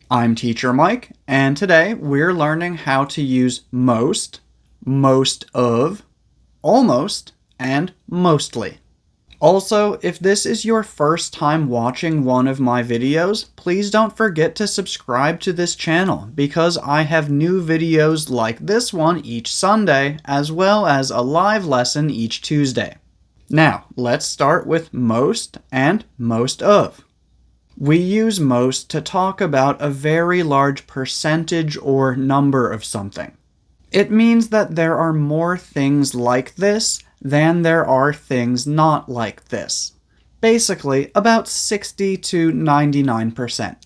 I'm Teacher Mike, and today we're learning how to use most, most of, almost, and mostly. Also, if this is your first time watching one of my videos, please don't forget to subscribe to this channel because I have new videos like this one each Sunday, as well as a live lesson each Tuesday. Now, let's start with most and most of. We use most to talk about a very large percentage or number of something. It means that there are more things like this than there are things not like this. Basically, about 60 to 99%.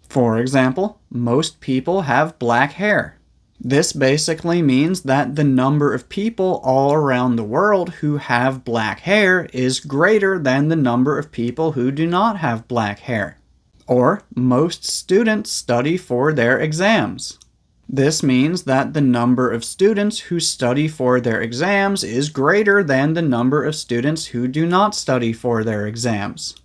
For example, most people have black hair. This basically means that the number of people all around the world who have black hair is greater than the number of people who do not have black hair. Or, most students study for their exams. This means that the number of students who study for their exams is greater than the number of students who do not study for their exams.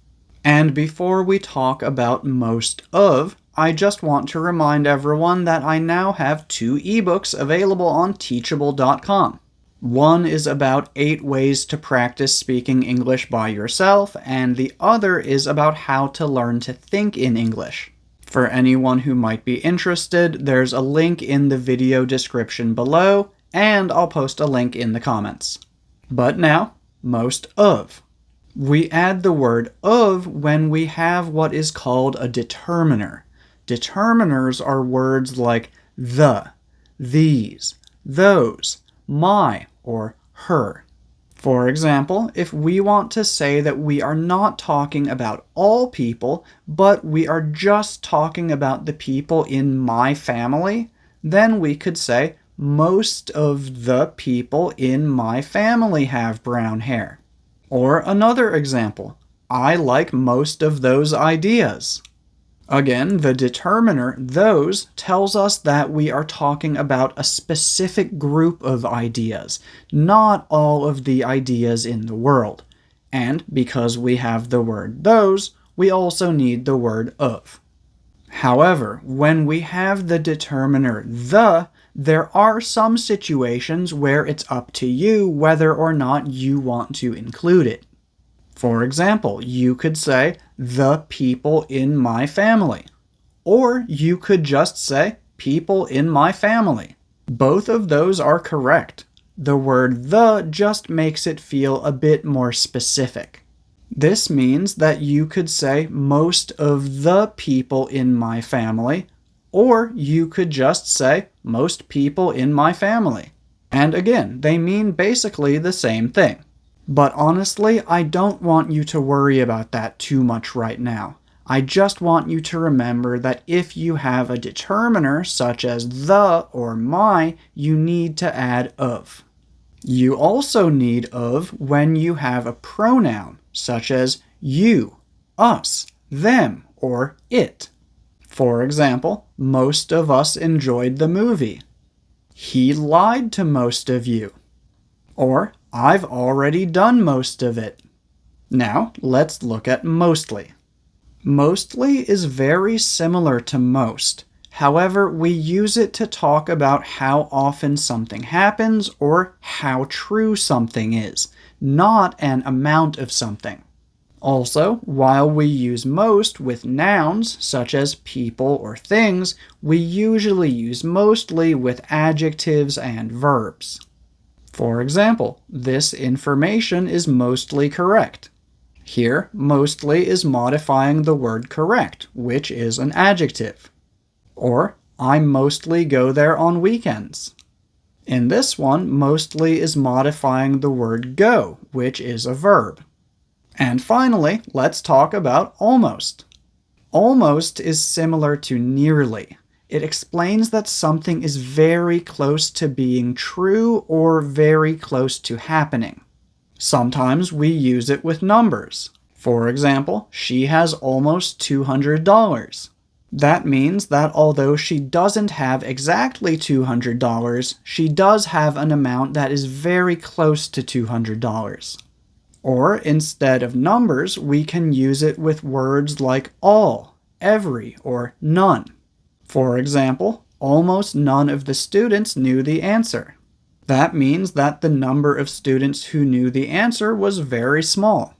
And before we talk about most of, I just want to remind everyone that I now have 2 ebooks available on Teachable.com. One is about 8 ways to practice speaking English by yourself, and the other is about how to learn to think in English. For anyone who might be interested, there's a link in the video description below, and I'll post a link in the comments. But now, most of. We add the word of when we have what is called a determiner. Determiners are words like the, these, those, my, or her. For example, if we want to say that we are not talking about all people, but we are just talking about the people in my family, then we could say, most of the people in my family have brown hair. Or another example, I like most of those ideas. Again, the determiner, those, tells us that we are talking about a specific group of ideas, not all of the ideas in the world. And because we have the word those, we also need the word of. However, when we have the determiner the, there are some situations where it's up to you whether or not you want to include it. For example, you could say, the people in my family. Or you could just say, people in my family. Both of those are correct. The word the just makes it feel a bit more specific. This means that you could say, most of the people in my family, or you could just say, most people in my family. And again, they mean basically the same thing. But honestly, I don't want you to worry about that too much right now. I just want you to remember that if you have a determiner such as the or my, you need to add of. You also need of when you have a pronoun such as you, us, them, or it. For example, most of us enjoyed the movie. He lied to most of you. Or, I've already done most of it. Now, let's look at mostly. Mostly is very similar to most. However, we use it to talk about how often something happens or how true something is, not an amount of something. Also, while we use most with nouns, such as people or things, we usually use mostly with adjectives and verbs. For example, this information is mostly correct. Here, mostly is modifying the word correct, which is an adjective. Or, I mostly go there on weekends. In this one, mostly is modifying the word go, which is a verb. And finally, let's talk about almost. Almost is similar to nearly. It explains that something is very close to being true or very close to happening. Sometimes we use it with numbers. For example, she has almost $200. That means that although she doesn't have exactly $200, she does have an amount that is very close to $200. Or instead of numbers, we can use it with words like all, every, or none. For example, almost none of the students knew the answer. That means that the number of students who knew the answer was very small.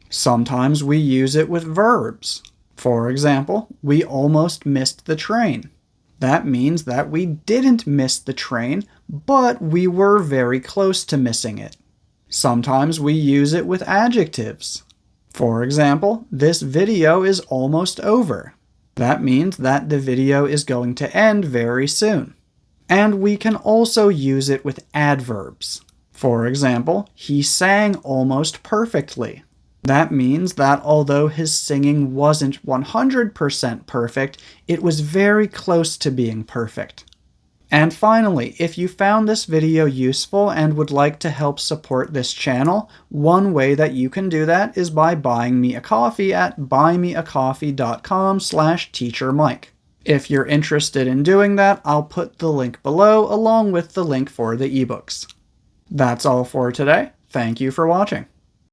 Sometimes we use it with verbs. For example, we almost missed the train. That means that we didn't miss the train, but we were very close to missing it. Sometimes we use it with adjectives. For example, this video is almost over. That means that the video is going to end very soon. And we can also use it with adverbs. For example, he sang almost perfectly. That means that although his singing wasn't 100% perfect, it was very close to being perfect. And finally, if you found this video useful and would like to help support this channel, one way that you can do that is by buying me a coffee at buymeacoffee.com/teachermike. If you're interested in doing that, I'll put the link below along with the link for the ebooks. That's all for today. Thank you for watching.